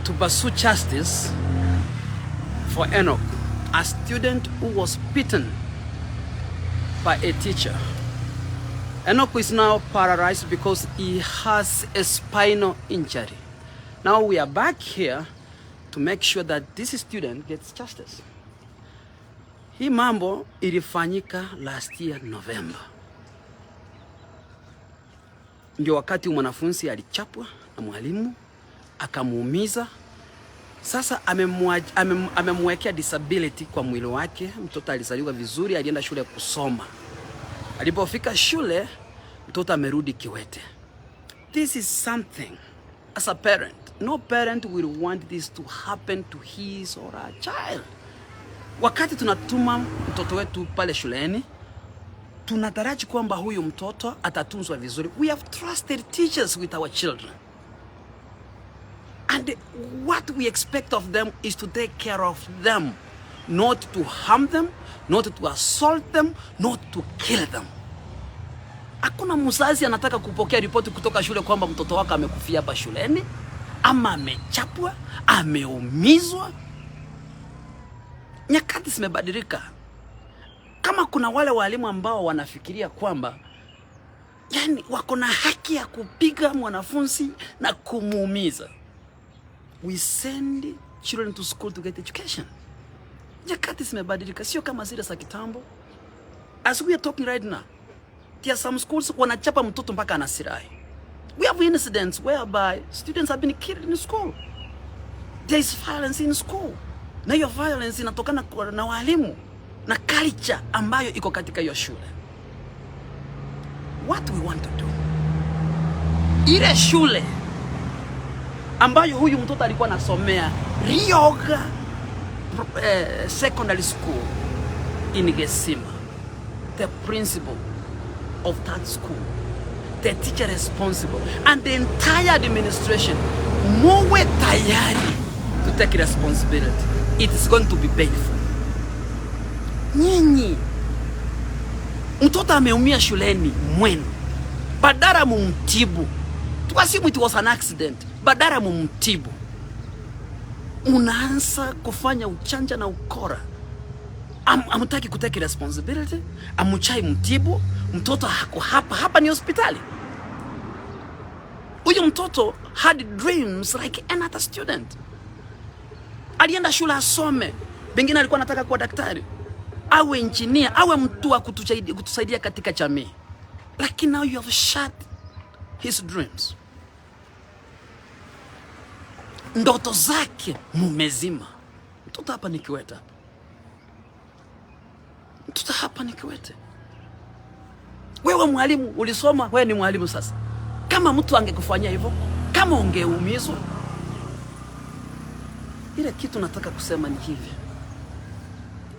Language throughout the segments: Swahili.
to pursue justice for Enoch, a student who was beaten by a teacher. Enoch is now paralyzed because he has a spinal injury. Now we are back here to make sure that this student gets justice. Hii mambo ilifanyika last year November. Ndio wakati mwanafunzi alichapwa na mwalimu akamuumiza. Sasa amemwekea disability kwa mwili wake. Mtoto alizaliwa vizuri, alienda shule kusoma. Alipofika shule, mtoto amerudi kiwete. This is something as a parent. No parent will want this to happen to his or her child. Wakati tunatuma mtoto wetu pale shuleni, tunataraji kwamba huyu mtoto atatunzwa vizuri. We have trusted teachers with our children. And what we expect of them is to take care of them. Not to harm them, not to assault them, not to kill them. Hakuna mzazi anataka kupokea ripoti kutoka shule kwamba mtoto wake amekufia hapa shuleni, ama amechapwa, ameumizwa. Nyakati zimebadilika. Kama kuna wale walimu ambao wanafikiria kwamba wako na haki ya kupiga mwanafunzi na kumuumiza, we send children to school to get education. Nyakati zimebadilika, sio kama zile za kitambo. As we are talking right now, there are some schools wanachapa mtoto mpaka anasirai. We have incidents whereby students have been killed in school. There is violence in school. Na hiyo violence inatokana na walimu na culture ambayo iko katika hiyo shule. What we want to do, ile shule ambayo huyu mtoto alikuwa anasomea, Rioga Secondary School in Gesima, the principal of that school, the teacher responsible, and the entire administration, muwe tayari to take responsibility. It is going to be painful. Nyinyi, mtoto ameumia shuleni mwenu, badala mumtibu, tuasimu it was an accident, badala mumtibu, unaanza kufanya uchanja na ukora. Amutaki kutake responsibility, amuchai mtibu, mtoto hako hapa ni hospitali. Huyu mtoto had dreams like another student. Alienda shule asome, bengine alikuwa anataka kuwa daktari, awe engineer, awe mtu wa kutusaidia katika jamii. Lakini now you have shut his dreams. Ndoto zake mumezima. Mtoto hapa ni kiwete. Mtoto hapa ni kiwete. Wewe mwalimu ulisoma, wewe ni mwalimu sasa. Kama mtu angekufanyia hivyo, kama ungeumizwa, ile kitu nataka kusema ni hivi.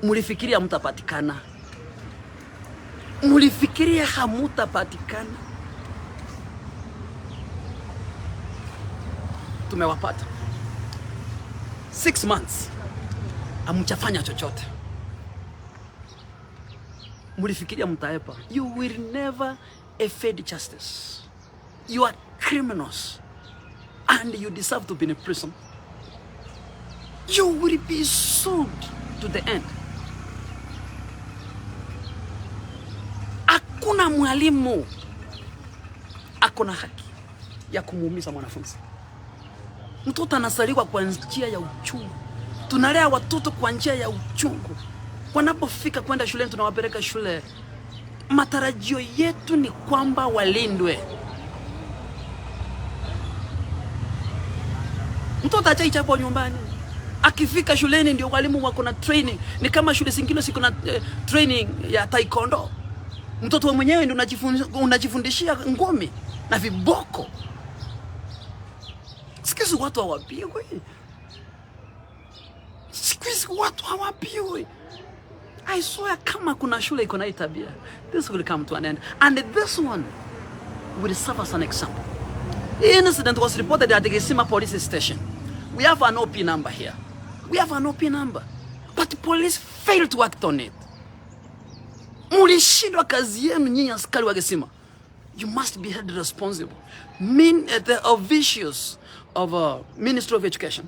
Mulifikiria mtapatikana. Mulifikiria hamutapatikana. Tumewapata. 6 months. Amuchafanya chochote. Mulifikiria mtaepa. You will never evade justice. You are criminals. And you deserve to be in prison. You will be sued to the end. Hakuna mwalimu akona haki ya kumuumiza mwanafunzi. Mtoto anasaliwa kwa njia ya uchungu. Tunalea watoto kwa njia ya uchungu. Wanapofika kwenda shule, tunawapeleka shule. Matarajio yetu ni kwamba walindwe. Mtoto achaichapwa nyumbani. Akifika shuleni ndio walimu wako na training. Ni kama shule zingine ziko na training ya taekwondo. Mtoto mwenyewe ndio unajifundishia ngumi na viboko. Sikizi watu hawapigwi. Sikizi watu hawapigwi. I swear kama kuna shule iko na hii tabia, this will come to an end. And this one will serve as an example. The incident was reported at the Gesima police station. We have an OP number here. We have an OP number. But the police failed to act on it. Mulishindwa kazi yenu nyinyi askari wa Gesima. You must be held responsible. The officials Ministry of Education.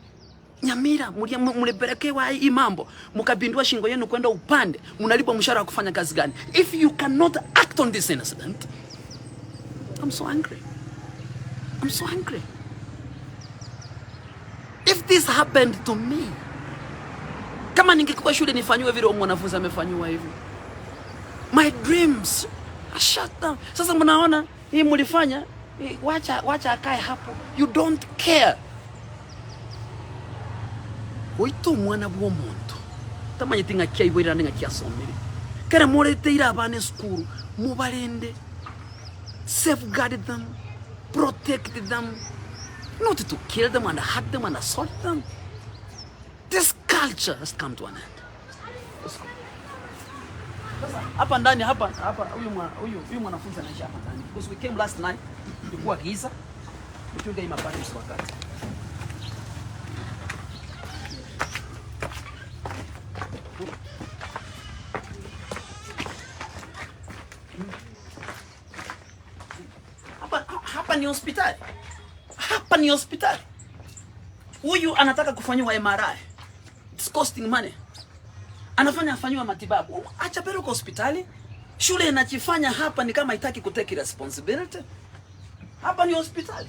Nyamira, mulipelekewa hii mambo, mukabindua shingo yenu kwenda upande, munalipwa mshahara wa kufanya kazi gani? If you cannot act on this incident, I'm so angry. I'm so angry. If this happened to me, kama ningekuwa shule nifanywe vile mwanafunzi amefanywa hivi, my dreams are shut down. Sasa mnaona hii mlifanya, wacha akae hapo. You don't care. Oito mwana bwo muntu tamanye tinga kia ibwira ninga kia somere kera mureteira abane skuru mubalende, safeguard them, protect them, not to kill them and hurt them and assault them. This culture has come to an end. Hapa ndani hapa huyu mwanafunzi anaishi hapa ndani because we came last night, tulikuwa giza, tukiwa imapata wakati. Hapa ni hospitali. Hapa ni hospitali. Huyu anataka kufanywa MRI. It's costing money. Afanywa matibabu. Acha pale kwa hospitali. Shule inachifanya hapa ni kama haitaki kutake responsibility. Hapa ni hospitali.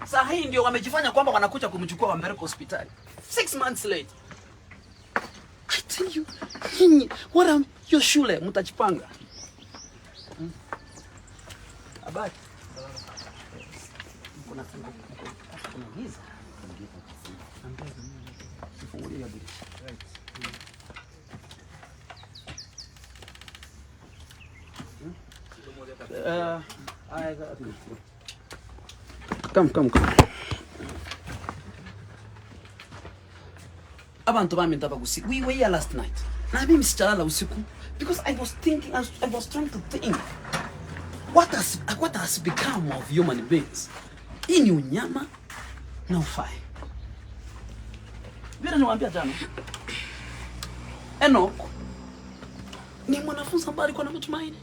Sasa hii ndio wamejifanya kwamba wanakuja kumchukua wampeleke hospitali. 6 months late. I tell you, what am your shule mtajipanga? Abaki. Kuna giza. Fungulia dirisha. Come. Abantu bamenda bagusi. We were here last night. Na mimi sichalala usiku because I was thinking, I was trying to think what has become of human beings. Hii ni unyama na ufai. Vile niwaambia jana, Enoch ni mwanafunzi ambaye alikuwa na matumaini.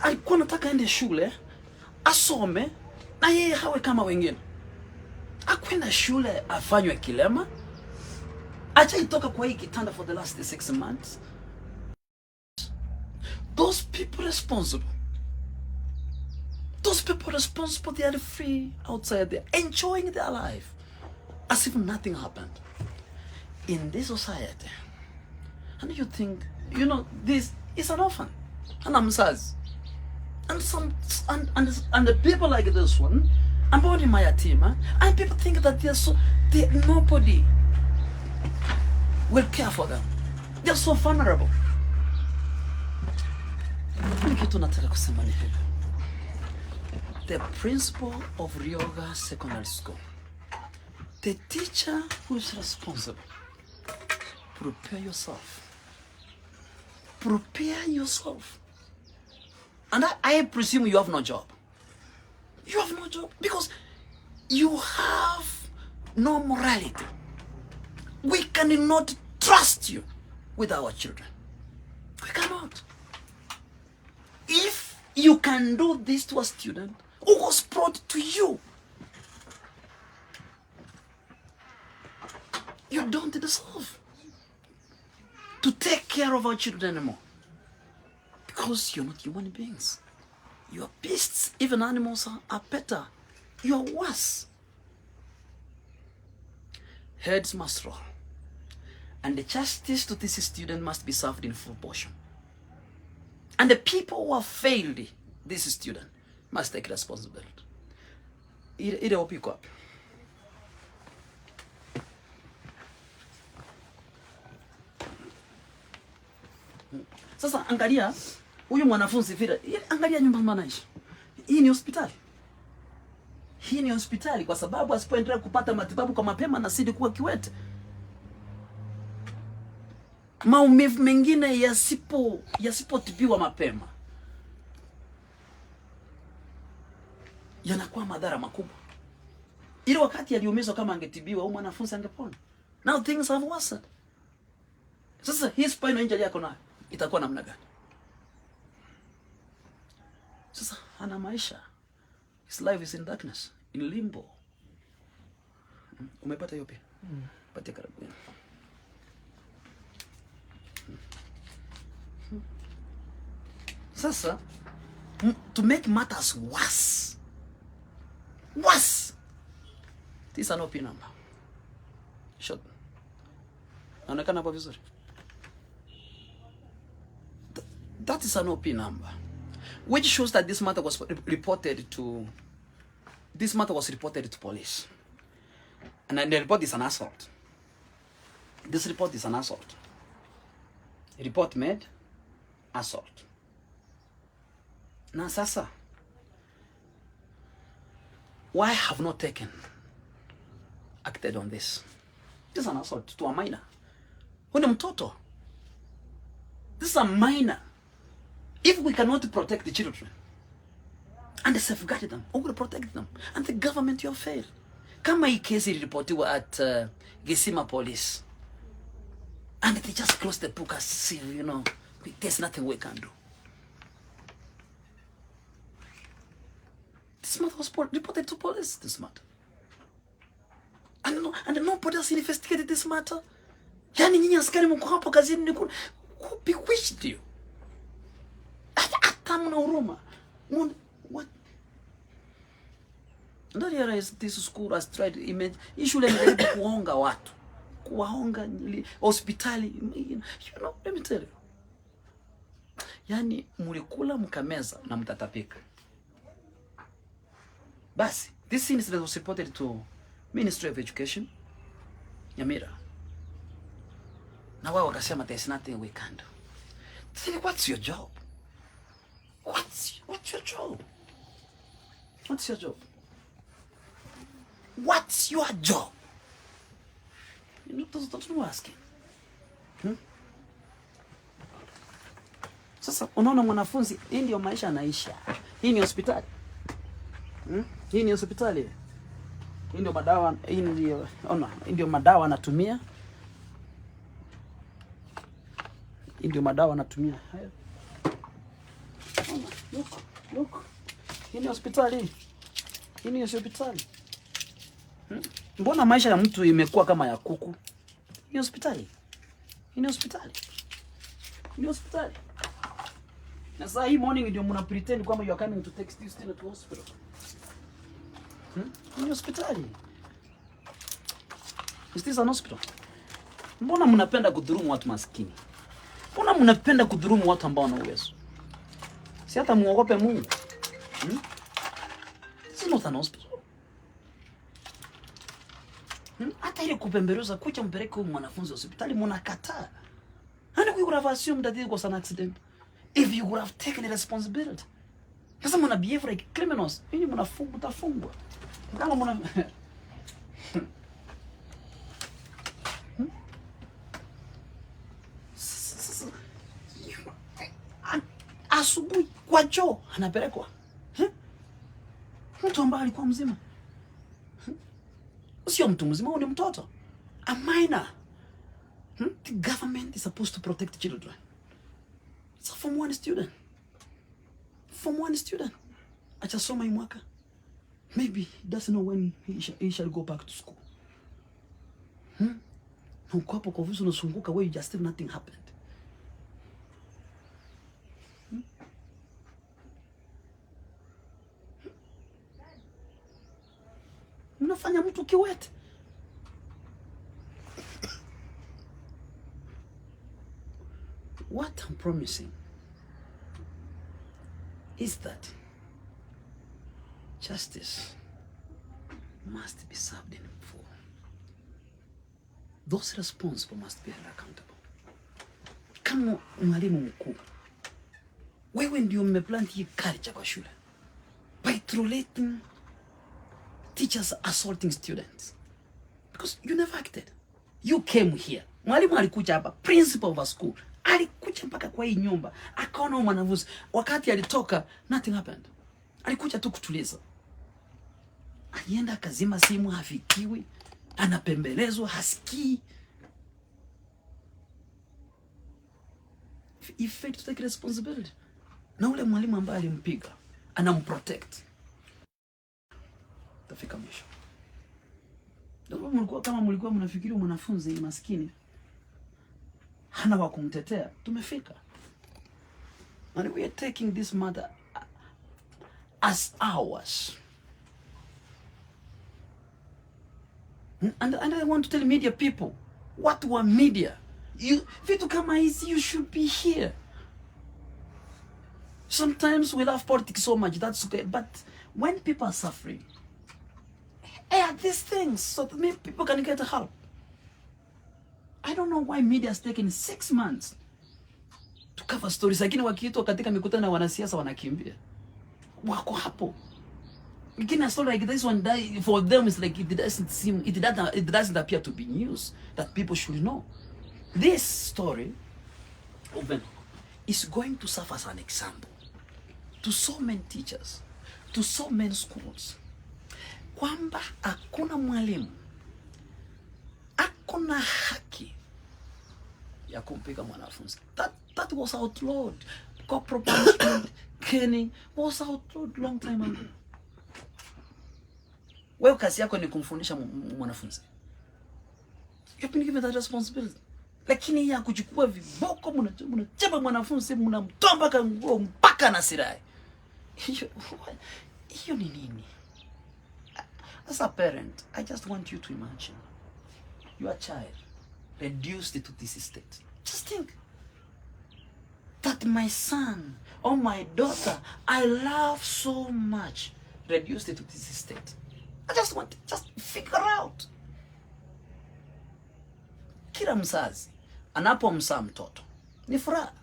Alikuwa anataka aende shule, asome na yeye hawe kama wengine. Akwenda shule afanywe kilema. Acha itoka kwa hii kitanda for the last 6 months. Those people responsible, they are free outside there, enjoying their life as if nothing happened in this society. And you think, this is an orphan, and I'm says, and the people like this one, ambao ni mayatima, and people think that nobody will care for them. They're so vulnerable. The principal of Ryoga Secondary School, the teacher who is responsible, prepare yourself. Prepare yourself. And I presume you have no job. You have no job because you have no morality. We cannot trust you with our children. We cannot. If you can do this to a student who was brought to you, you don't deserve to take care of our children anymore. Because you're not human beings. You're beasts. Even animals are better. You're worse. Heads must roll. And the justice to this student must be served in full portion. And the people who have failed this student must take responsibility. Ile upiko up. Sasa angalia huyu mwanafunzi vile, angalia nyumba manaishi. Hii ni hospitali. Hii ni hospitali kwa sababu asipoendelea kupata matibabu kwa mapema na sidi kuwa kiwete. Maumivu mengine yasipotibiwa mapema yanakuwa madhara makubwa. Ile wakati aliumizwa kama angetibiwa huyu mwanafunzi angepona. Now things have worsened. Sasa hii spinal injury yako nayo itakuwa namna gani? Sasa ana maisha. His life is in darkness. in limbo. Umepata hiyo pia? Patia karibu. Sasa to make matters worse, this is an OP number. Short. Naonekana hapo vizuri. That is an OP number, which shows that this matter was reported to police. And the report is an assault. This report is an assault. Report made, assault. Now, sasa, why have not acted on this? This is an assault to a minor. When I'm total, this is a minor. If we cannot protect the children and safeguard them, who will protect them? And the government, you have failed. Kama hii kesi ilireportiwa at Gisima police, and they just close the book as if, there's nothing we can do. This matter was reported to police, this matter. And nobody else investigated this matter. Yani nyinyi askari mko hapo kazini, who bewitched you? Hata mna huruma. What? Don't realize this school has tried to image. Shule inajaribu kuonga watu. Kuwaonga hospitali. Let me tell you. Yani mulikula mkameza na mtatapika. Basi, this incident was reported to Ministry of Education, Nyamira. Na wao wakasema there's nothing we can do. What's your job? What's your job? What's your job? What's your job? That's what I'm asking. Sasa unaona mwanafunzi, hii ndio maisha anaisha. Hii ni hospitali. Hii ni hospitali. Hii ndio madawa, hii ndio madawa anatumia. Hii ndio madawa anatumia. Haya. Look. Hii ni hospitali. Hii ni hospitali. Mbona maisha ya mtu imekuwa kama ya kuku? Hii ni hospitali. Hii ni hospitali. Hii ni hospitali. Na sasa hii morning ndio mna pretend kwamba you are coming to take this student to hospital. Hii ni hospitali. Is this an hospital? Mbona mnapenda kudhulumu watu maskini? Mbona mnapenda kudhulumu watu ambao wana uwezo? Si hata muogope Mungu. This is not an hospital. Hata ile kupemberuza kucha mpeleke huyu mwanafunzi hospitali mnakataa. Hani we would have assumed that it was an accident if you would have taken responsibility. Sasa mna behave like criminals. Hii mtafungwa. Kama mna asubuhi kwa choo anapelekwa. Mtu ambaye alikuwa mzima. Sio mtu mzima, huyu ni mtoto. A minor. The government is supposed to protect children. So from one student. Achasoma hii mwaka. Maybe he doesn't know when he shall go back to school. Na uko hapo kwa visu unasunguka where you just still nothing happened. Unafanya mtu kiwete. What I'm promising is that justice must be served in full. Those responsible must be held accountable. Kama mwalimu mkuu, wewe ndio mmeplant hii culture kwa shule by tolerating teachers assaulting students because you never acted. You came here. Mwalimu alikuja hapa, principal of a school alikuja mpaka kwa hii nyumba, akaona mwanafunzi. Wakati alitoka, nothing happened. Alikuja tu kutuliza. Alienda kazima simu, hafikiwi, anapembelezwa, hasikii. He failed to take responsibility. Na ule mwalimu ambaye alimpiga, anamprotect. tafika mwisho. Ndio kama mlikuwa mnafikiri mwanafunzi maskini hana wa kumtetea, tumefika. And we are taking this matter as ours. And I want to tell media people, what were media? Vitu kama hizi, you should be here. Sometimes we love politics so much, that's okay. But when people are suffering, air these things so that maybe people can get help. I don't know why media has taken 6 months to cover stories. Lakini wakiitwa katika mikutano na wanasiasa wanakimbia. Wako hapo. Again, a story like this one, for them, it's like it doesn't appear to be news that people should know. This story of Enoch is going to serve as an example to so many teachers, to so many schools, kwamba hakuna mwalimu hakuna haki ya kumpiga mwanafunzi. That was outlawed. Corporal punishment, caning was outlawed long time ago. Wewe kazi yako ni kumfundisha mwanafunzi. You've been given that responsibility. Lakini ya kuchukua viboko, mnachapa mwanafunzi, mnamtoa mpaka nguo mpaka na sirai. Hiyo ni nini? As a parent, I just want you to imagine your child reduced to this state. Just think that my son or my daughter I love so much reduced to this state. I just want to just figure out. Kila mzazi anapomzaa mtoto ni furaha.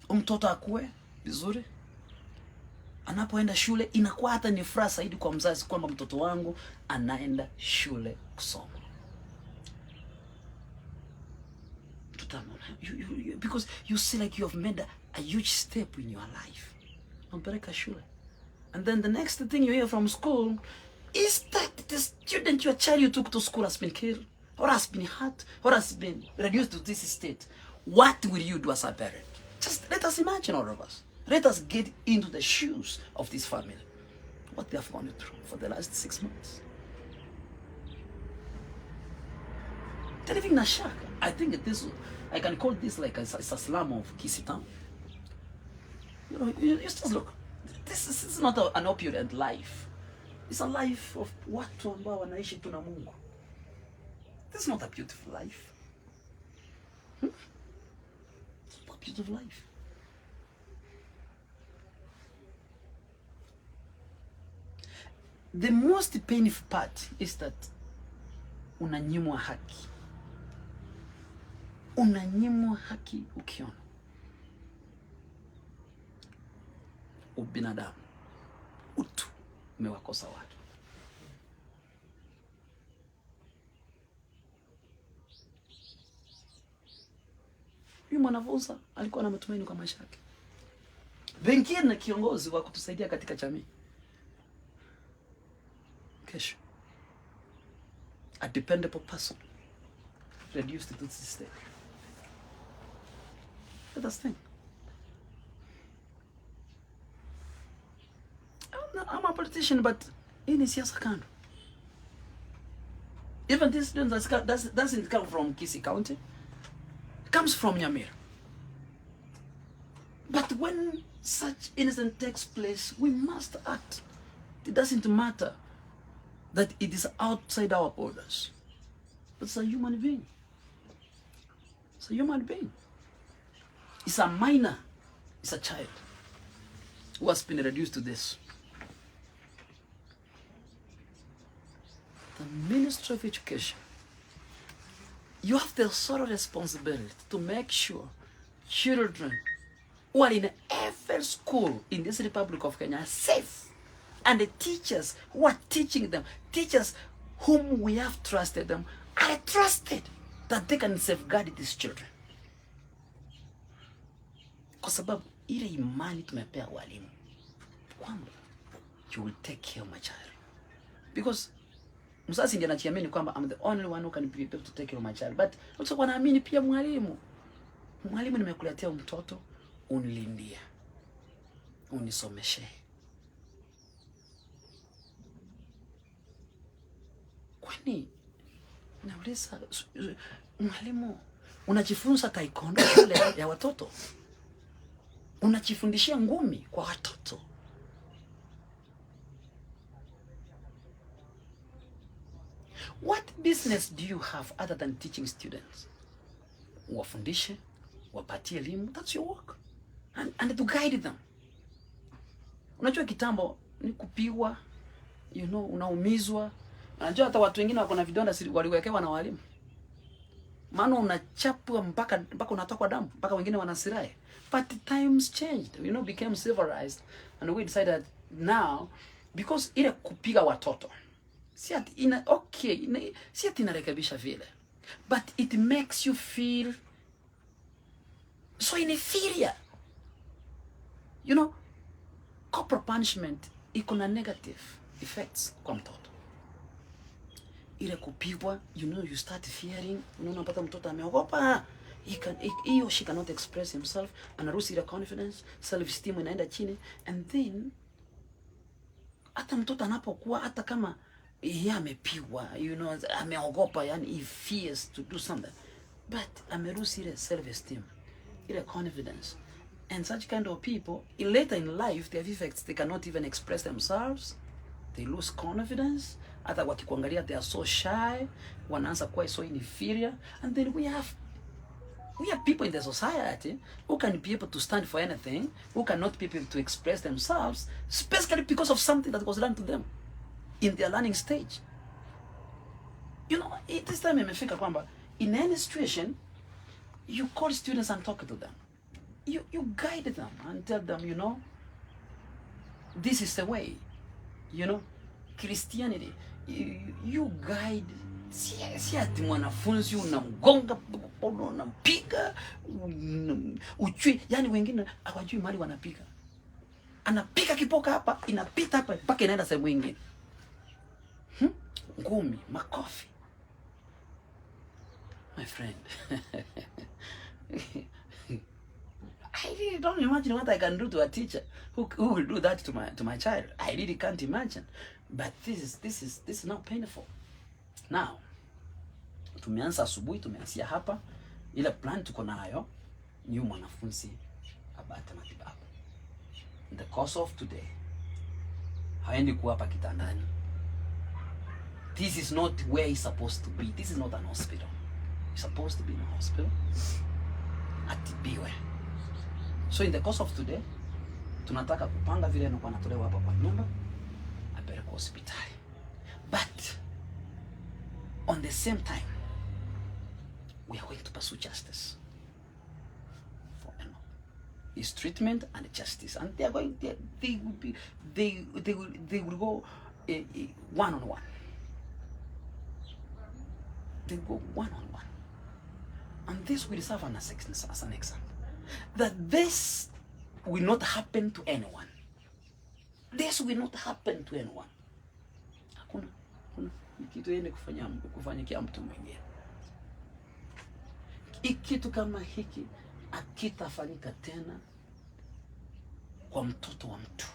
Mtoto akue vizuri, anapoenda shule inakuwa hata ni furaha zaidi kwa mzazi kwamba mtoto wangu anaenda shule kusoma. Because you see like you have made a huge step in your life. Umpeleka shule. And then the next thing you hear from school is that the student, your child you took to school has been killed, or has been hurt, or has been reduced to this state. What will you do as a parent? Just let us imagine, all of us. Let us get into the shoes of this family. What they have gone through for the last 6 months. They're living in a shack. I think I can call this like a slum of Kisii town. You know, you just look. This is not an opulent life. It's a life of watu ambao wanaishi tu na Mungu. This is not a beautiful life. It's not a beautiful life. The most painful part is that unanyimwa haki. Unanyimwa haki ukiona. Ubinadamu, utu umewakosa watu. Huyu mwanafunzi alikuwa na matumaini kwa maisha yake. Pengine na kiongozi wa kutusaidia katika jamii. Kesho, a dependable person reduced to this state. Let us think. I'm a politician, but in siasa kando. Even this student doesn't come from Kisii County. It comes from Nyamira. But when such incident takes place, we must act. It doesn't matter that it is outside our borders. But it's a human being. It's a human being. It's a minor. It's a child who has been reduced to this. The Ministry of Education, you have the sort of responsibility to make sure children who are in every school in this Republic of Kenya are safe. And the teachers who are teaching them, teachers whom we have trusted them, are trusted that they can safeguard these children. Kwa sababu ile imani tumepea walimu kwamba you will take care of my child. Because mzazi ndiye anajiamini kwamba I'm the only one who can be able to take care of my child. But also wanaamini pia mwalimu. Mwalimu, nimekuletea mtoto, unilindie, unisomeshe. Kwani nauliza mwalimu, unajifunza taekwondo shule ya watoto? Unajifundishia ngumi kwa watoto? What business do you have other than teaching students? Wafundishe, wapatie elimu, that's your work. And to guide them. Unajua kitambo ni kupigwa, unaumizwa. Unajua hata watu wengine wako na vidonda waliwekewa na walimu. Maana unachapwa mpaka unatokwa damu, mpaka wengine wanasirai. But the times changed, became civilized, and we decided now, because ile kupiga watoto si ati inarekebisha vile, but it makes you feel so inferior. Corporal punishment iko na negative effects kwa mtoto. Ile kupigwa, you start fearing, unapata mtoto ameogopa. He or she cannot express himself, anaruhusu ile confidence, self esteem inaenda chini, and then hata mtoto anapokuwa, hata kama yeye amepigwa, ameogopa, yani he fears to do something, but ameruhusu ile self esteem, ile confidence. And such kind of people, later in life, they have effects. They cannot even express themselves. They lose confidence. Hata wakikuangalia, they are so shy. Wanaanza kuwa so inferior. And then we have people in the society who can be able to stand for anything, who cannot be able to express themselves, especially because of something that was done to them in their learning stage. This time imefika kwamba in any situation, you call students and talk to them. You guide them and tell them, this is the way. Christianity, you guide. Si ati mwanafunzi unamgonga, unampiga, uchui. Yani wengine hawajui mali wanapiga. Anapiga kipoka hapa, inapita hapa, mpaka inaenda sehemu nyingine. Ngumi, makofi. My friend. I really don't imagine what I can do to a teacher who will do that to my child. I really can't imagine. But this is not painful. Now, tumeanza asubuhi, tumeanzia hapa. Ile plan tuko nayo ni mwanafunzi apate matibabu. In the course of today, haendi kuwa hapa kitandani. This is not where he's supposed to be. This is not an hospital. He's supposed to be in a hospital. Atibiwe. So in the course of today, tunataka kupanga vile anakuwa anatolewa hapa kwa nyumba, apelekwe hospitali. But on the same time, we are going to pursue justice for Enoch. His treatment and justice, and they will go one on one. They go one on one, and this will serve as an example that this will not happen to anyone. This will not happen to anyone. Hakuna kitu ende kufanyikia mtu mwingine. Kitu kama hiki akitafanyika tena kwa mtoto wa mtu.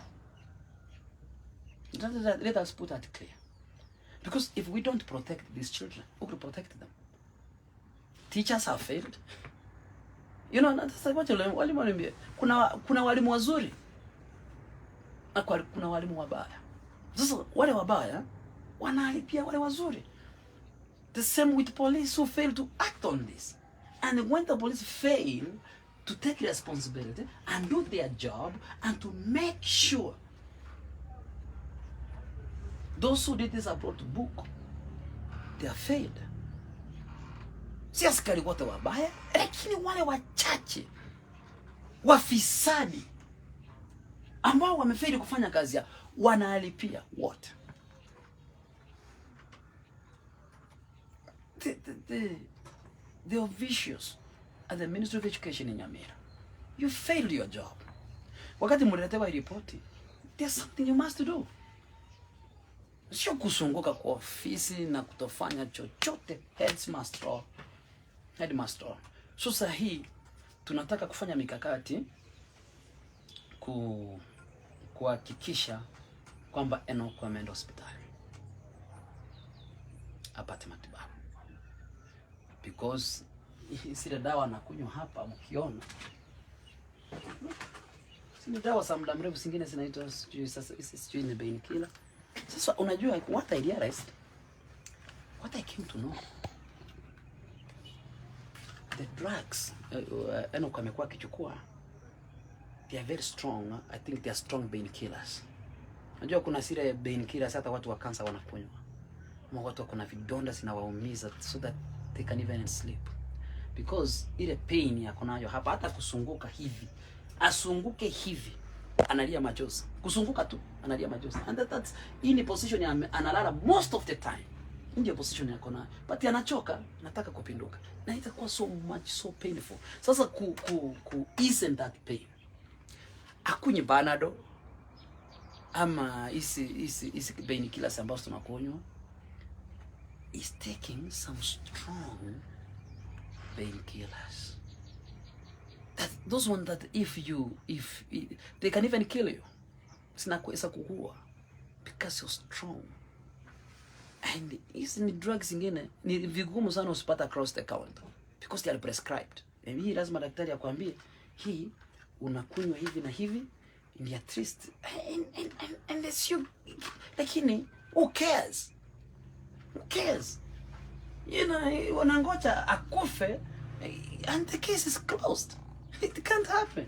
Let us put that clear. Because if we don't protect these children, who will protect them? Teachers have failed. Sasa walimu walimbia, kuna walimu wazuri na kuna walimu wabaya. Sasa wale wabaya wanalipia wale wazuri. The same with police who fail to act on this. And when the police fail to take responsibility and do their job and to make sure those who did this are brought to book, they are failed. Si askari wote wabaya, lakini wale wachache wafisadi ambao wamefeli kufanya kazi yao wanalipia wote. The officials at the Ministry of Education in Nyamira, you failed your job. Wakati mliletewa ripoti, there's something you must do. Sio kusunguka kwa ofisi na kutofanya chochote. Headmaster. So sahi tunataka kufanya mikakati kuhakikisha kwamba Enoch ameenda hospitali. apate matibabu, because zile dawa nakunywa hapa mkiona ni dawa za muda mrefu, zingine zinaitwa sijui ni pain killer. Sasa unajua what I realized, what I came to know, the drugs Enock amekuwa akichukua, they are very strong. I think they are strong pain killers. Unajua kuna zile pain killers hata watu wa cancer wanakunywa, ama watu wako na vidonda zinawaumiza so that they can even sleep, because ile pain yako nayo hapa, hata kusunguka hivi, asunguke hivi analia machozi, kusunguka tu analia machozi, and that's in position ya analala most of the time, ndio position yako nayo, but anachoka, nataka kupinduka, na itakuwa so much, so painful. Sasa ku isn't that pain, akunyi Panadol ama isi pain killers ambazo tunakunywa, is taking some strong pain killers. Those ones that if they can even kill you, sinakuweza kuua because you're strong. And hizi ni drugs zingine ni vigumu sana usipata across the counter because they are prescribed. And hii lazima daktari akwambie hii unakunywa hivi na hivi, and at least and it's you. Lakini who cares? Who cares? You know, wanangoja akufe and the case is closed. It can't happen.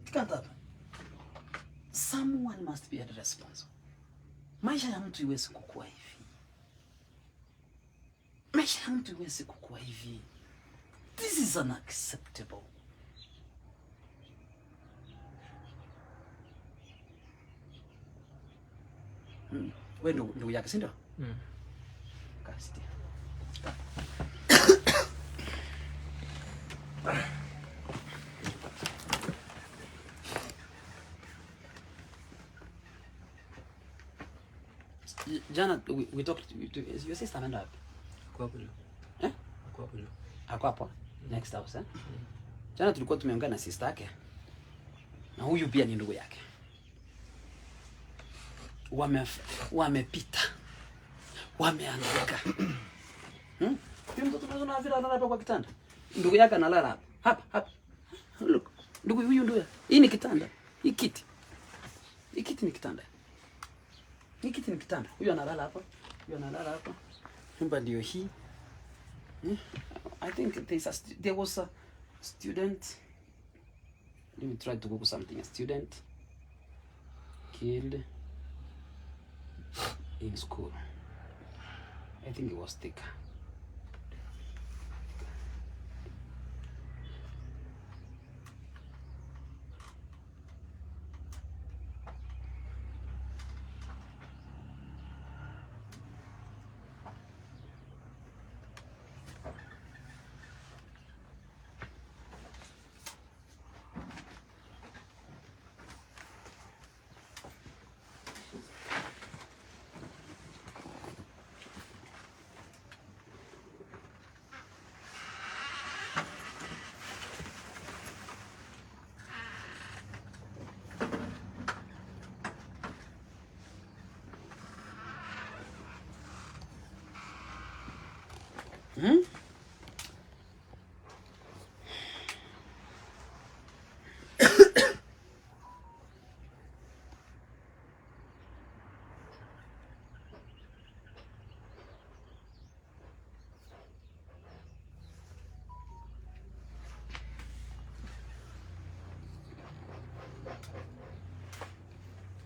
It can't happen. Someone must be responsible. Maisha ya mtu iwezi kukua hivi. Maisha ya mtu iwezi kukua hivi. This is unacceptable. Wewe ndugu yake, si ndio? Kasi. Jana we talked to your sister ameenda wapi? Kwa hapo. Kwa hapo. Ako hapo next house Jana tulikuwa tumeongea na sister yake. Na huyu pia ni ndugu yake. Wamepita. Wameanguka. Ndio mtoto tunaona vile analala hapa kwa kitanda. Ndugu yake analala hapa. Look. Ndugu huyu ndio. Hii ni kitanda. Hii kiti ni kitanda. Hiki ni kitanda. Huyu analala hapa. Nyumba ndio hii. I think there was a student. Let me try to Google something. A student killed in school. I think it was Thika.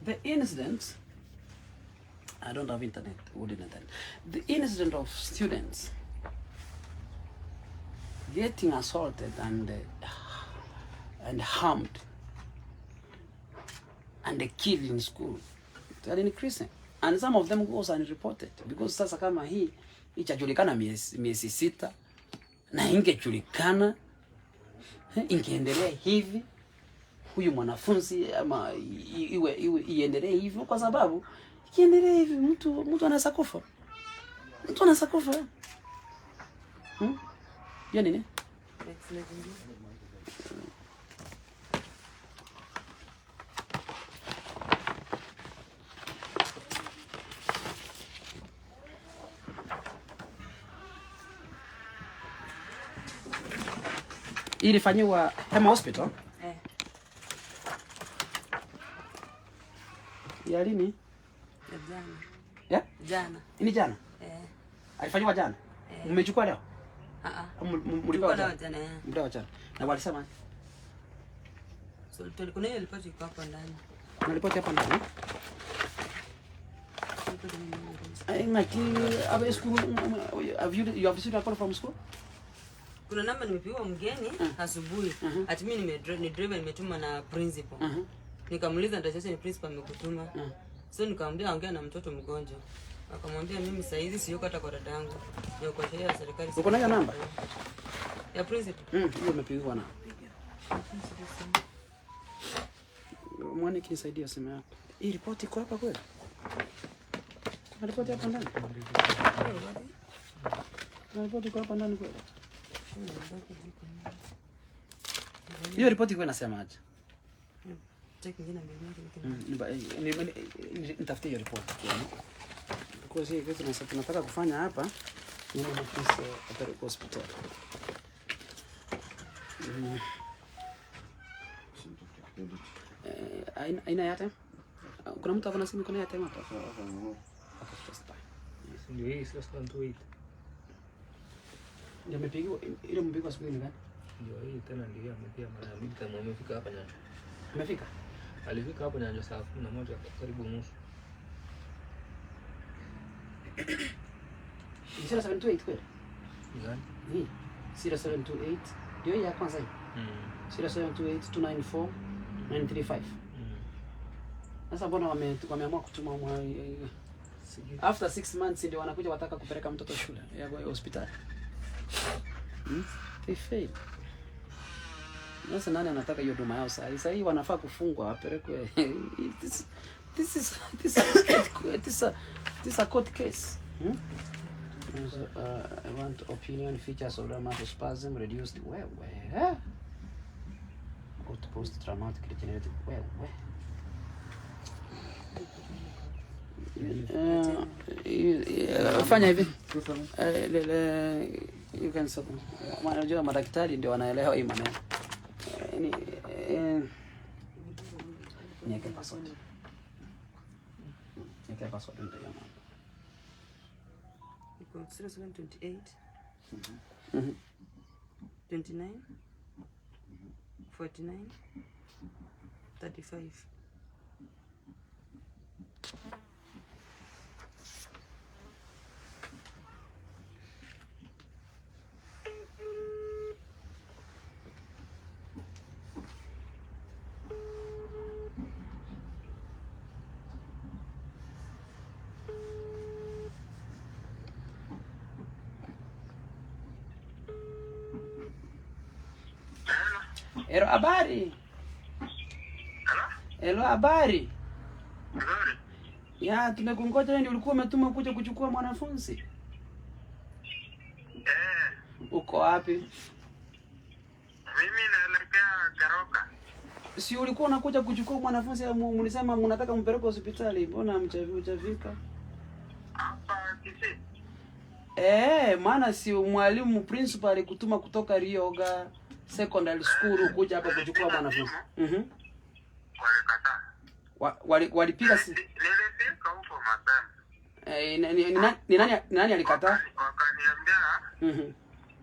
The incident, I don't have internet, the incident of students getting assaulted and harmed and killed in school, they are increasing, and some of them goes unreported because sasa kama hii ichajulikana miezi 6 na ingejulikana ingeendelea hivi, huyu mwanafunzi ama iendelee hivyo, kwa sababu ikiendelea hivi mtu anaweza kufa. Ya nini? Ilifanywa Hema Hospital? Ya lini? Jana. Ya? Jana. Ni jana? Alifanywa jana? Mmechukua leo? Mlipewa jana. Mlipewa jana. Na walisema? So tulikuwa na ripoti iko hapo ndani. Kuna ripoti hapa ndani? Aba school, you have received a call from school? Kuna namba nimepiwa mgeni asubuhi. Ati mimi ni driver nimetuma na principal. Nikamuuliza nitachache ni principal amekutuma. So nikamwambia ongea na mtoto mgonjwa. Akamwambia mimi saa hizi siyuko hata kwa dadangu. Ndio kwa sheria ya serikali. Uko na namba? Ya principal. Hiyo imepigiwa na. Mwani kinisaidia simu yako. Hii ripoti iko hapa kweli? Kuna ripoti hapa ndani? Kuna ripoti iko hapa ndani kweli? Hiyo ripoti iko inasemaje? Check nyingine mbele. Nitafutie hiyo ripoti. Kwa hiyo kitu tunataka kufanya hapa ni maafisa wa hospitali. Aina yake? Kuna mtu akona simu kuna yake hapa? Ndio hii sasa ndio ndio mpigo ile mpigo asubuhi ni gani? Ndio hii tena ndio amepiga mara mbili kama amefika hapa Nyanchama. Amefika? Alifika hapo Nyanchama saa 11 karibu nusu. 0728 kweli? Gani? Hii 0728 ndio hii ya kwanza hii. 0728 294 935. Sasa mbona wameamua kutuma after 6 months ndio wanakuja wataka kupeleka mtoto shule ya hospitali. They fail. Sasa nani anataka hiyo huduma yao sasa? Sasa hii wanafaa kufungwa wapelekwe. This is a court case. I want opinion features of dermatospasm reduced where post traumatic regenerative where fanya hivi. You can stop. Unajua madaktari ndio wanaelewa hii maneno. Niweke password. Niweke password ndio jamaa. Iko 0728 29 49 35. Hello, habari? Hello, habari? Ya, tumekungoja ndio ulikuwa umetuma kuja kuchukua mwanafunzi. Uko wapi? Mimi naelekea Garoka. Si ulikuwa unakuja kuchukua mwanafunzi mlisema mnataka mpeleke hospitali, mbona mchafika? Hapa Kisii. Maana si mwalimu principal alikutuma kutoka Rioga Secondary School kuja hapa kuchukua mwanafunzi. Walikataa. Walipiga si. Nilifika huko mapema. Nani alikataa? Wakaniambia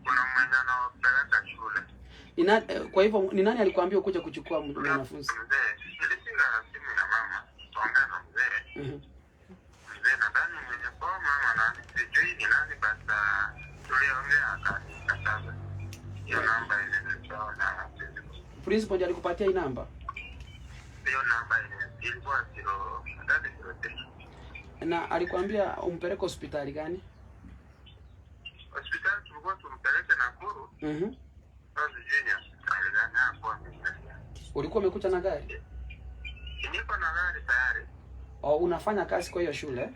kuna mwenye anawapeleka shule. Kwa hivyo ni nani alikwambia kuja kuchukua mwanafunzi? Nilipiga simu ya mama, tuongea na mzee. Mzee nadhani mwenye kwa mama na sijui ni nani basi tuliongea akakataza. Hiyo namba ilinitoa na principal ndiye alikupatia hii namba? Hiyo namba ilikuwa 03. Na alikwambia umpeleke hospitali gani? Hospitali tulikuwa tumpeleke Nakuru. Sasa junior alingana hapo mimi. Ulikuwa umekuja na gari? Niko na gari tayari. Unafanya kazi kwa hiyo shule?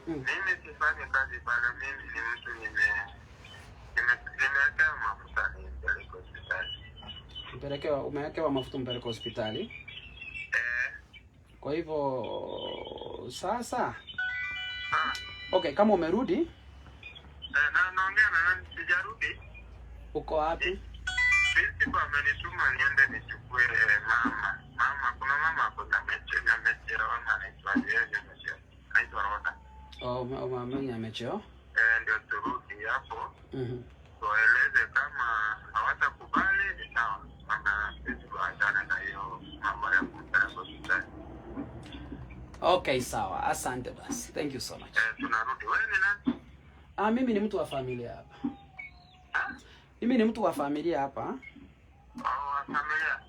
Mimi sifanyi kazi pale, mimi ni mtu nimewekewa mafuta nipeleke hospitali. Umewekewa mafuta mpeleke hospitali? Kwa hivyo sasa okay, kama umerudi na naongea na nani? Sijarudi. Uko wapi? Principal amenituma niende nichukue mama. Kuna mama hapo na mecheo anaitwa anaitwa Roda. Mama amecheo? Ndio turudi hapo. Tueleze kama hawatakubali ni sawa. Maana sisi tuachane na hiyo mambo ya kumtaka hospitali. Okay, sawa. Asante basi. Thank you so much. Tunarudi. Wewe ni nani? Mimi ni mtu wa familia hapa. Mimi ni mtu wa familia hapa. Wa familia?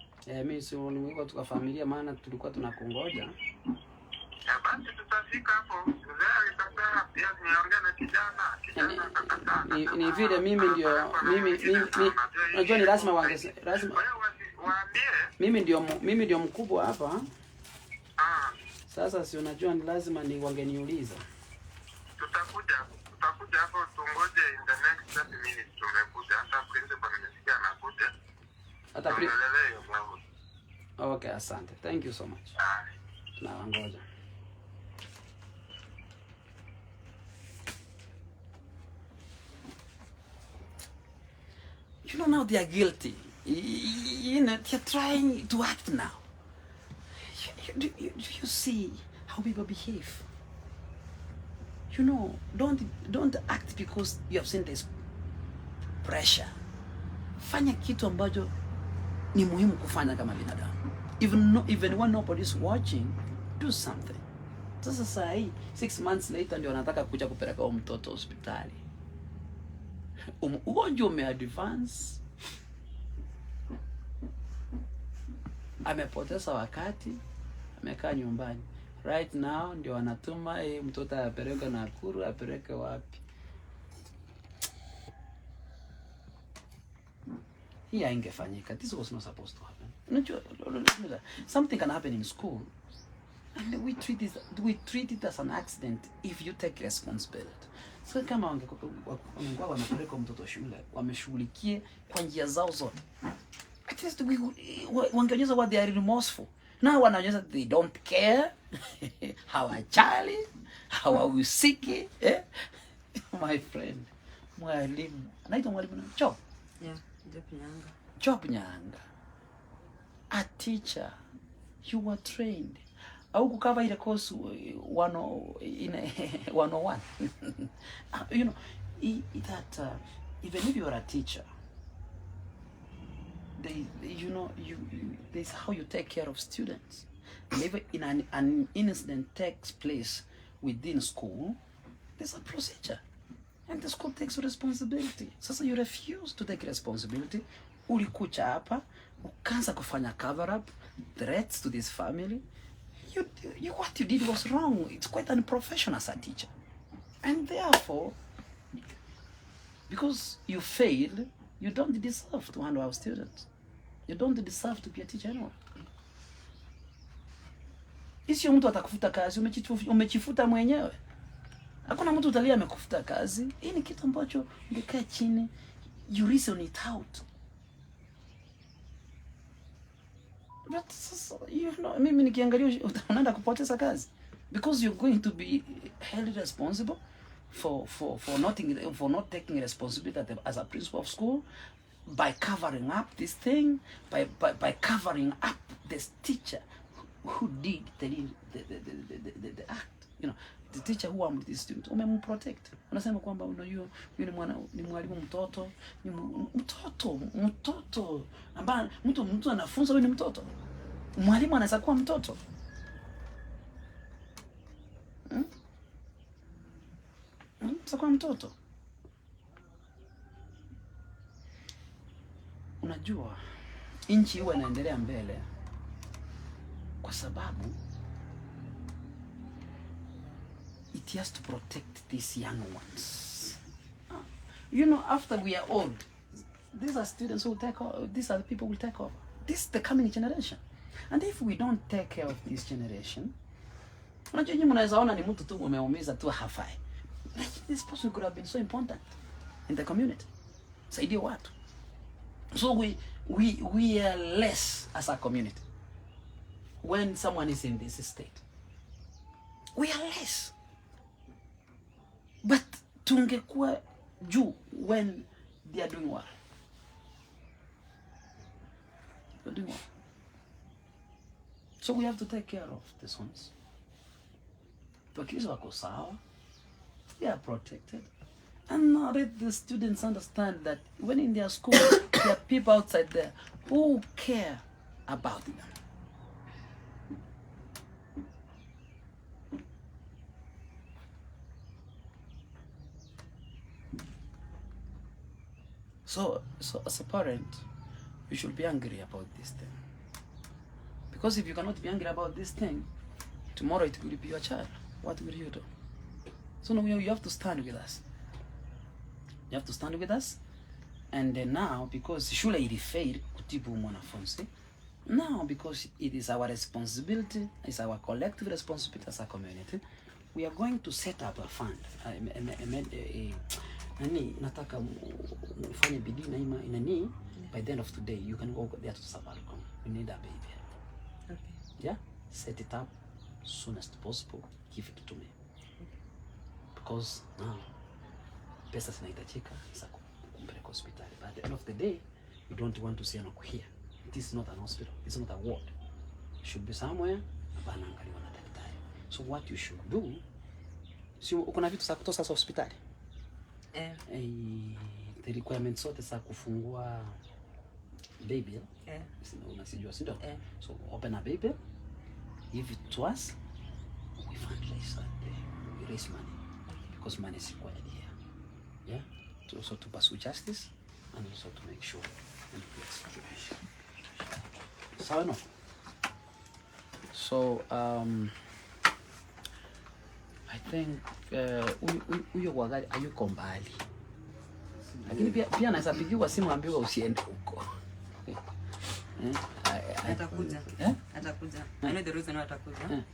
Mimi si niko tu wa familia, maana tulikuwa tunakungoja. Basi tutafika hapo. Mzee alikataa pia niongea na kijana akakataa. Ni vile mimi unajua ni lazima waambie. Mimi ndio mkubwa hapa. Sasa si unajua ni lazima ni wangeniuliza. Tutakuja hapo tungoje in the next 30 minutes tumekuja. Hata principal nimesikia anakuja. Hata okay, asante. Thank you so much. Tunawangoja. You know, now they are guilty. You know, they're trying to act now. Do you see how people behave? You know, don't act because you have seen this pressure. Fanya kitu ambacho ni muhimu kufanya kama binadamu. Even when nobody's watching, do something. Sasa saa hii 6 months later ndio wanataka kuja kupeleka mtoto hospitali. Ugonjwa umeadvance. Amepoteza wakati, amekaa nyumbani. Right now ndio wanatuma mtoto apeleke Nakuru, apeleke wapi? Hii haingefanyika. This was not supposed to happen. Unajua, something can happen in school and we treat it as an accident if you take responsibility. So kama wangekuwa wanapeleka mtoto shule, wameshughulikie kwa njia zao zote. At least wangeonyesha what they are remorseful. Now wanaonyesha they don't care. Hawajali, hawahusiki. My friend, mwalimu. Anaitwa mwalimu nani? Job. Yeah, Job Nyanga. Job Nyanga. A teacher. You were trained. Au kukava ile course 101. You know, that even if you are a teacher, there's how you take care of students. And if an incident takes place within school, there's a procedure. And the school takes responsibility. Sasa you refuse to take responsibility. Ulikucha hapa, ukaanza kufanya cover up, threats to this family. What you did was wrong. It's quite unprofessional as a teacher. And therefore, because you failed, you don't deserve to handle our students. You don't deserve to be a teacher anymore. Isio mtu atakufuta kazi, umechifuta mwenyewe. Hakuna mtu utalia amekufuta kazi. Hii ni kitu ambacho ungekaa chini, you reason it out. But you know, mimi nikiangalia unaenda kupoteza kazi because you're going to be held responsible for not taking responsibility as a principal of school, by covering up this thing, by covering up this teacher who did the act. You know, the teacher who harmed this student, umemprotect. Unasema kwamba unajua yule ni mwalimu mtoto, ni mtoto ambaye mtu anafunza wewe ni mtoto. Mwalimu anaweza kuwa mtoto. Sasa kwa mtoto. Unajua nchi huwa inaendelea mbele kwa sababu it has to protect these young ones. You know, after we are old, these are students who will take over. These are the people who will take over. This is the coming generation. And if we don't take care of this generation, unajua nyinyi mnaweza ona ni mtu tu umeumiza tu hafai. This person could have been so important in the community. Saidia watu. So we are less as a community when someone is in this state. We are less. But tungekuwa juu when they are doing well. You're doing well. So we have to take care of these ones. Wakiwa wako sawa, they are protected. And now let the students understand that when in their school, there are people outside there who care about them. So as a parent, you should be angry about this thing. Because if you cannot be angry about this thing, tomorrow it will be your child. What will you do? So now you have to stand with us. You have to stand with us. And then now, because shule ilifeli kutibu mwanafunzi, now because it is our responsibility, it's our collective responsibility as a community, we are going to set up a fund. Nataka mfanye bidii na inani, by the end of today you can go there to Safaricom. We need a baby. Okay. Yeah? Set it up as soon as possible. Give it to me. Because now pesa zinahitajika za kumpeleka hospitali. But at the end of the day, we don't want to see Enock here. It is not an hospital. It's not a ward. It should be somewhere anaangaliwa na daktari. So what you should do, si kuna vitu za kutoa sasa hospitali? The requirements zote za kufungua baby. Unasijua, si ndio? So open a baby, give it to us, we fundraise and we raise money. Because money is required here. Yeah? To also to pursue justice and also to make sure and get situation. So no. So I think huyo wagali hayuko mbali. Lakini pia naweza pigiwa simu ambiwa usiende huko. Atakuja. Atakuja. I know the reason why atakuja.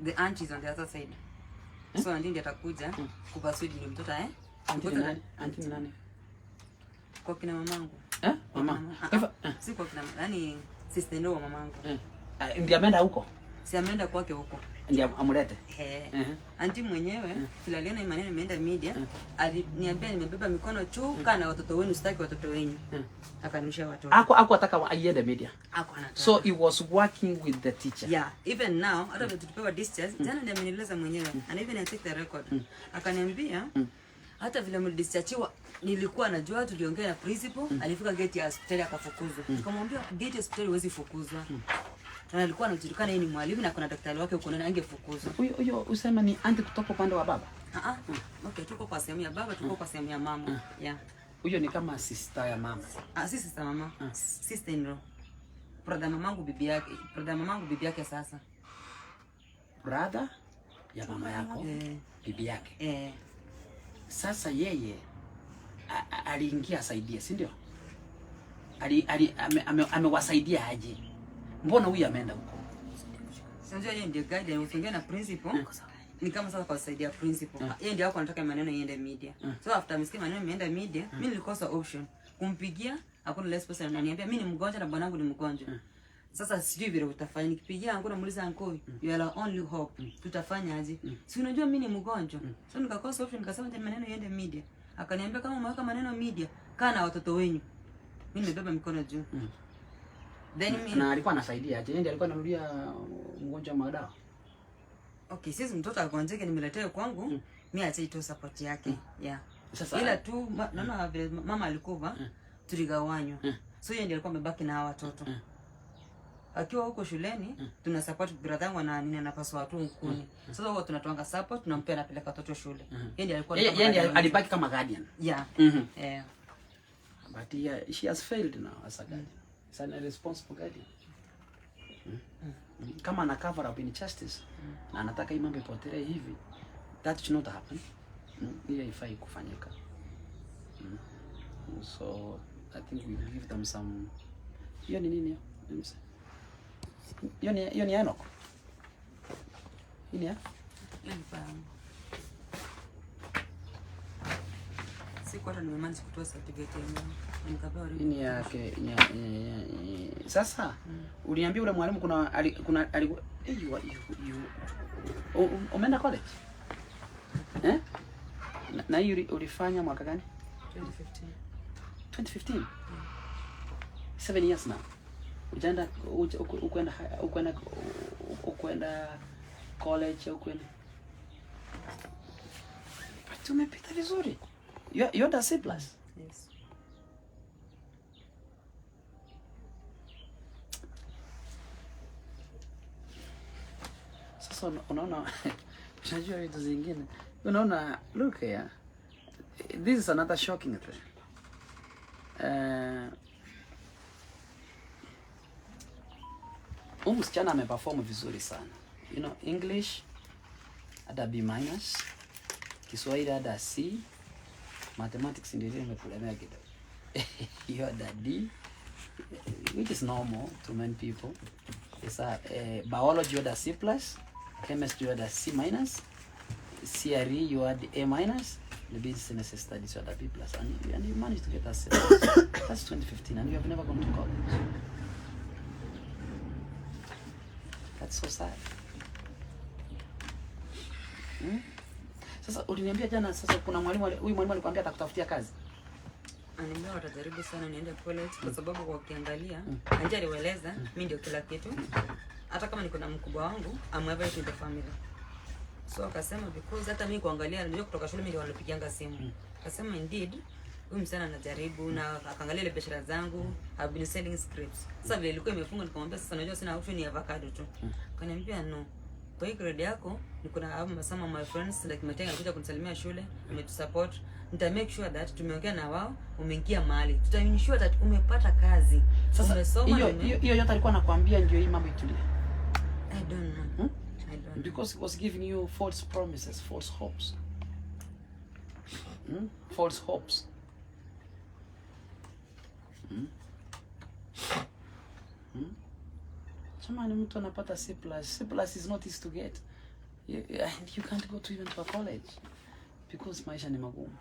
The aunt is on the other side. So auntie ndiye atakuja kupasudi ni mtoto Auntie ni nani? Kwa kina mamangu. Mama. Si kwa kina, yani sister ndio mamangu. Ndiye ameenda huko? Si ameenda kwake huko. Ndiye amulete. Auntie mwenyewe kila aliona maneno imeenda media, aliniambia nimebeba mikono chuka na watoto wenu, sitaki watoto wenu. Akanisha watoto. Ako ataka aiende media. Ako anataka. So he was working with the teacher. Yeah, even now hata tulipewa discharge, jana ndiye amenieleza mwenyewe. And even I take the record. Akaniambia hata vile mlidischachiwa nilikuwa najua, tuliongea na principal, alifika gate ya hospitali akafukuzwa. Nikamwambia gate ya hospitali huwezi fukuzwa. Na alikuwa anajulikana yeye ni mwalimu na kuna daktari wake huko na angefukuzwa. Huyo usema ni anti kutoka upande wa baba? Okay, tuko kwa sehemu ya baba, tuko kwa sehemu ya mama. Yeah. Huyo ni kama sister ya mama. Si sister mama. Sister in law. Brother mamangu bibi yake sasa. Brother ya mama yako, bibi yake. Sasa yeye aliingia saidie, si ndio? Amewasaidia aje? Mbona huyu ameenda huko? Sasa yeye ndiye guide, ukiongea na principal, ni kama sasa kwa saidia principal. Yeye ndiye anataka maneno iende media. So after msikia maneno imeenda media, mimi nilikosa option. Kumpigia, hakuna response, ananiambia mimi ni mgonjwa na bwanangu ni mgonjwa. Sasa sijui vile utafanya. Nikipigia angu namuuliza anko, you are our only hope. Tutafanya aje? Si unajua mimi ni mgonjwa. So nikakosa option, nikasema ndio maneno iende media. Akaniambia kama umeweka maneno media, kaa na watoto wenu. Mimi nimebeba mikono juu. Then mimi na alikuwa anasaidia aje? Ndiye alikuwa anarudia mgonjwa madawa. Okay, sisi mtoto agonjeke nimeletea kwangu, mimi acha ito support yake. Yeah. Sasa ila tu naona vile mama alikuwa tuligawanywa. So yeye ndiye alikuwa amebaki na hawa watoto. Akiwa huko shuleni tuna support brother wangu na nini anapaswa watu mkuni. Sasa huwa tunatoanga support, tunampea napeleka watoto shule. Yeye ndiye alikuwa alibaki kama guardian. Yeah. Yeah. But she has failed now as a guardian. It's an irresponsible guardian. Kama ana cover up injustice na anataka hii mambo ipotelee hivi, that should not happen. Hiyo haifai kufanyika. So I think we will give them some. Hiyo ni nini? Hiyo ni Enoch. Ini ya? Siku hata nimemanage kutoa certificate yenyewe. Nikapewa ini yake sasa uliniambia ule mwalimu kuna alikuwa umeenda college? Na hiyo ulifanya mwaka gani? 2015. 7 years now. Ujaenda ukwenda college au kwenda. But umepita vizuri. You're the C+. Yes. Sasa unaona unajua vitu zingine. Unaona, look here. This is another shocking thing. Msichana ameperform vizuri sana. You know, English ada B-, Kiswahili ada C, mathematics ndio imetulemea kidogo. You ada D, which is normal to many people. It's biology you had a C+, chemistry you had a C-, CRE you had A-, the business studies you had a B+, and you managed to get a C+. That's 2015, and you have never gone to college. That's so sad. Sasa uliniambia jana, sasa kuna huyu mwalimu alikwambia atakutafutia kazi. Ananiambia watajaribu sana niende college kwa sababu kwa ukiangalia anje alieleza mimi ndio kila kitu. Hata kama niko na mkubwa wangu, I'm everything in the family. So akasema because hata mimi kuangalia ndio kutoka shule mimi ndio walipigianga simu. Akasema indeed huyu msana anajaribu na akaangalia ile biashara zangu, I've been selling scripts. Sasa vile ilikuwa imefunga nikamwambia sasa najua sina option ya avocado tu. Akaniambia no. Kwa hiyo grade yako niko na some of my friends like Matenga alikuja kunisalimia shule, ametusupport. Nita make sure that tumeongea na wao, umeingia mahali. Tuta ensure that umepata kazi. Sasa umesoma hiyo yote alikuwa anakuambia ndio hii mambo itulie. I don't know. I don't know. Because he was giving you false promises, false hopes. False hopes. Jamani, mtu anapata C+. C+ is not easy to get. You can't go to even to a college because maisha ni magumu.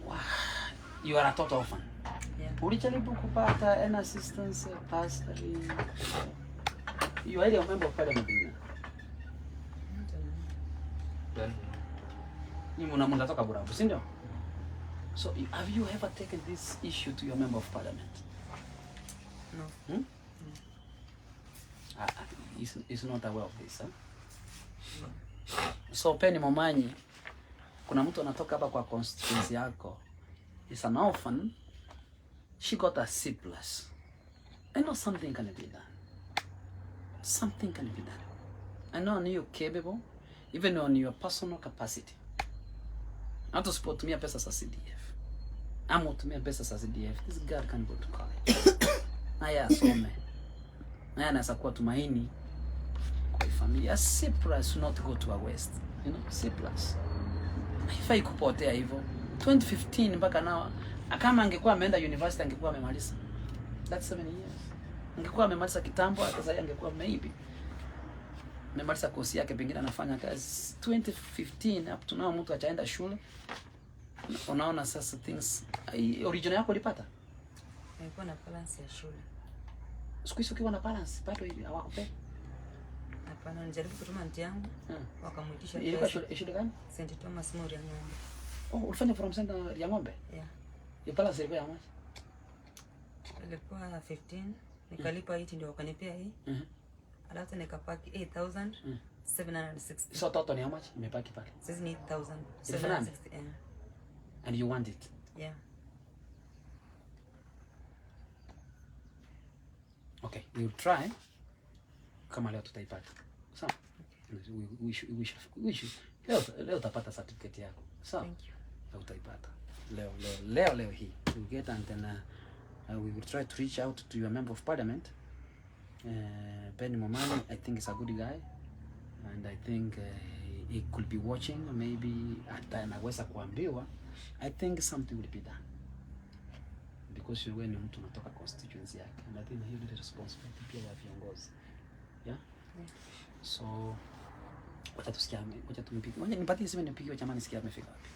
Wow. You are a total orphan. Yeah. Ulijaribu kupata an assistance pastor? You are a member of parliament. Ni mnatoka Burabu, si ndio? So have you ever taken this issue to your member of parliament? No. He's not aware of this, huh? So Penny Momanyi, kuna mtu anatoka hapa kwa constituency yako. Is an orphan. She got a C+. I know something can be done. Something can be done. I know you're capable, even on your personal capacity. Hata usipotumia pesa za CDF. Ama utumia pesa za CDF, this girl can go to college. Haya asome. Haya anaweza kuwa tumaini kwa familia. C+ not go to a waste. You know, C+. Haifai kupotea hivyo. 2015 mpaka nao, kama angekuwa ameenda university angekuwa amemaliza. That's 7 years. Angekuwa amemaliza kitambo, hata sasa angekuwa maybe amemaliza kosi yake, pengine anafanya kazi. 2015 up to now mtu achaenda shule. Unaona sasa things. Original yako ulipata? Nilikuwa na balance ya shule. Siku hizo ukiwa na balance bado hivi hawakupe? Hapana, nilijaribu kutuma nti yangu. Wakamuitisha pesa. Ilikuwa shule gani? St. Thomas More ya Ng'ombe. Oh, ulifanya from St. ya Ng'ombe? Yeah. Your balance ilikuwa ya ngapi? Ilikuwa 15, nikalipa 8 ndio wakanipea hii. Alafu nikapaki 8,760. So total ni how much? Imepaki pale. Sasa ni 8,760. And you want it? Yeah. Okay, we will try. Kama leo tutaipata. Sawa? We should. Leo utapata certificate yako. Sawa? Thank you. Leo utaipata. Leo hii. We get and then we will try to reach out to your member of parliament. Penny Momanyi, I think is a good guy. And I think he could be watching, maybe hata anaweza kuambiwa. I think something will be done. Because wewe ni mtu unatoka constituency yake. And I think hiyo ndio responsibility pia ya viongozi. Yeah? So wacha tusikia, wacha tumpigie. Ngoja nipatie simu nipigie chama nisikia amefika wapi.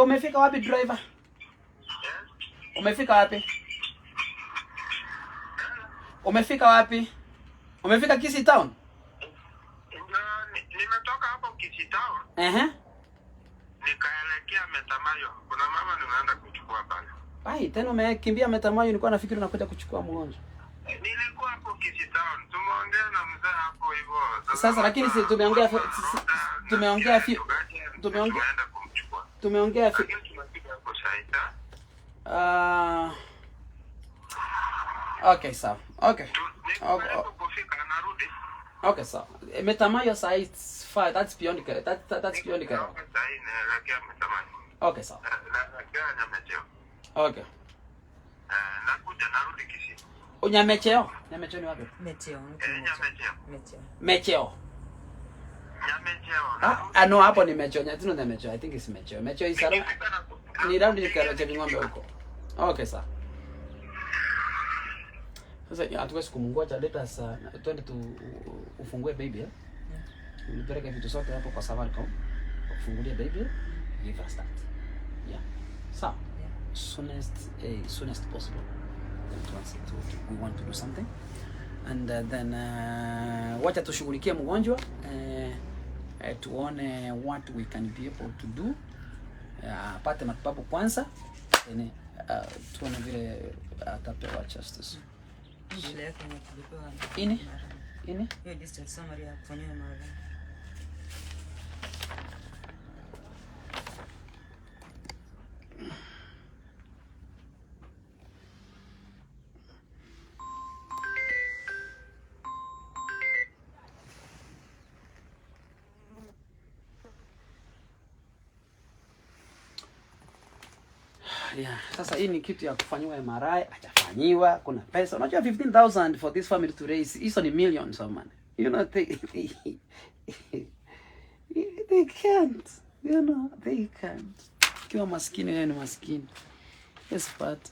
Umefika wapi driver? Umefika wapi? Umefika wapi? Umefika Kisii Town? Nimetoka hapo Kisii Town. Nikaelekea Metamayo. Kuna mama nimeenda kuchukua pale. Ai, tena umekimbia Metamayo, nilikuwa nafikiri unakuja kuchukua mgonjwa. Nilikuwa hapo Kisii Town. Tumeongea na mzee hapo hivyo. Sasa lakini si tumeongea tumeongea okay, sawa. Okay. Okay, sawa. Metamayo sasa it's far. That's beyond care. That's beyond care. Okay, sawa. Okay. Nakuja narudi Kisii. Nyamecheo? Nyamecheo ni wapi? Mecheo. Mecheo. No, hapo ni Mecheo. Nyatino ni Mecheo. I think it's Mecheo. Mecheo is around. Ni round ni Karacha ng'ombe huko. Okay, sawa. Sasa hatuwezi kumungoja, let us twende tu ufungue baby. Nipeleke vitu zote hapo kwa Safaricom. Ufungulie baby. Give us that. Yeah. So, soonest possible. We want to do something. And then wacha tushughulikie mgonjwa. Tuone what we can be able to do. Apate matibabu kwanza. Tuone vile atapewa justice. Ini? Hiyo distance summary ya kufanyia mara. Yeah, sasa hii ni kitu ya kufanyiwa MRI, atafanyiwa, kuna pesa. Unajua 15,000 for this family to raise, hizo ni millions of money. You know, they can't. You know, they can't. Kiwa maskini, wewe ni maskini. Yes, but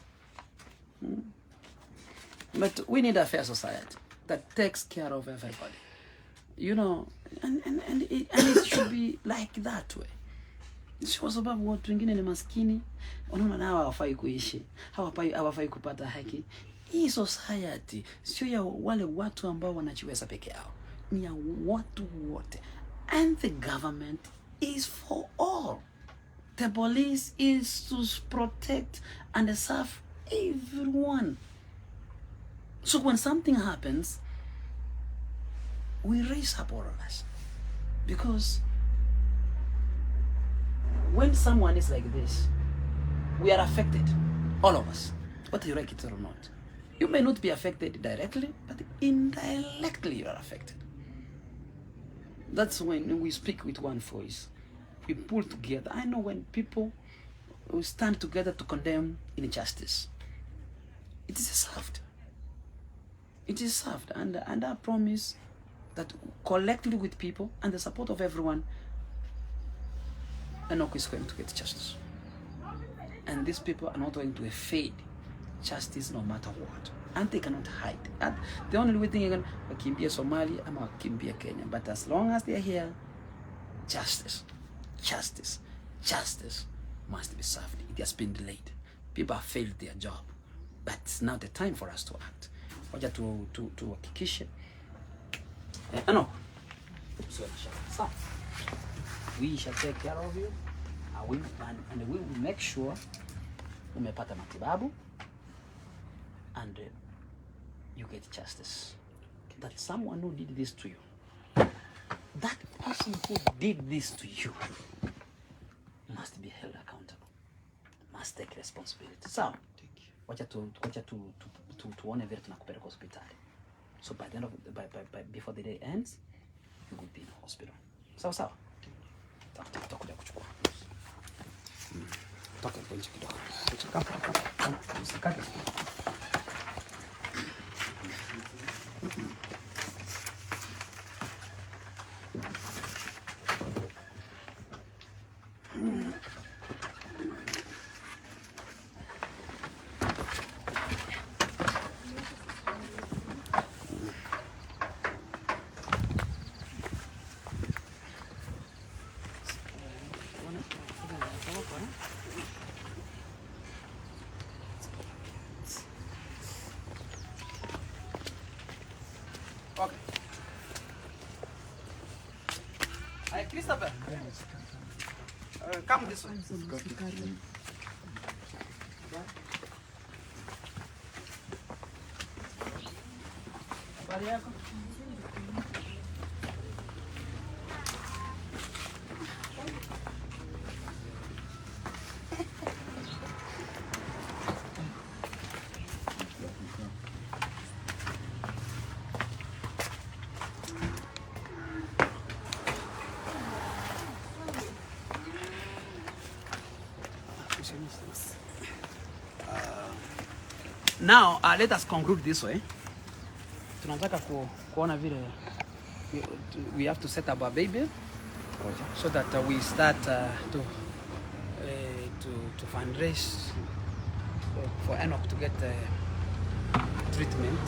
we need a fair society that takes care of everybody. You know, and it should be like that way. Kwa sababu watu wengine ni maskini, wanaona nao hawafai kuishi, hawafai kupata haki. Hii society sio ya wale watu ambao wanajiweza peke yao, ni ya watu wote. And the government is for all. The police is to protect and serve everyone. So when something happens, we raise up all of us. Because when someone is like this, we are affected, all of us, whether you like it or not. You may not be affected directly, but indirectly you are affected. That's when we speak with one voice. We pull together. I know when people stand together to condemn injustice, it is served. It is served, and I promise that collectively with people and the support of everyone, Enoch is going to get justice. And these people are not going to evade justice no matter what. And they cannot hide. And the only way thing again, wakimbia Somalia ama wakimbia Kenya. But as long as they are here, justice must be served. It has been delayed. People have failed their job. But it's now the time for us to act. Waja tuhakikishe. Enoch. So, we shall take care of you, and we will make sure umepata matibabu and you get justice. That someone who did this to you, that person who did this to you, must be held accountable, must take responsibility. So, wacha tuone vile tunakupeleka hospitali. So by the end of before the day ends, you will be in the hospital. Sawa. Tutakuja kuchukua. Toka nje kidogo. Kama usikate. Okay. Hey, Christopher. Come this way. Habari yako? Now, let us conclude this way. Tunataka kuona vile we have to set up our baby so that we start to fundraise for Enoch to get treatment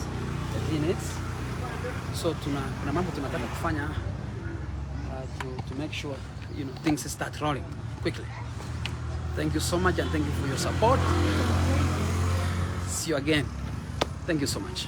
that he needs. So kuna mambo tunataka kufanya to make sure things start rolling quickly. Thank you so much and thank you for your support. See you again. Thank you so much.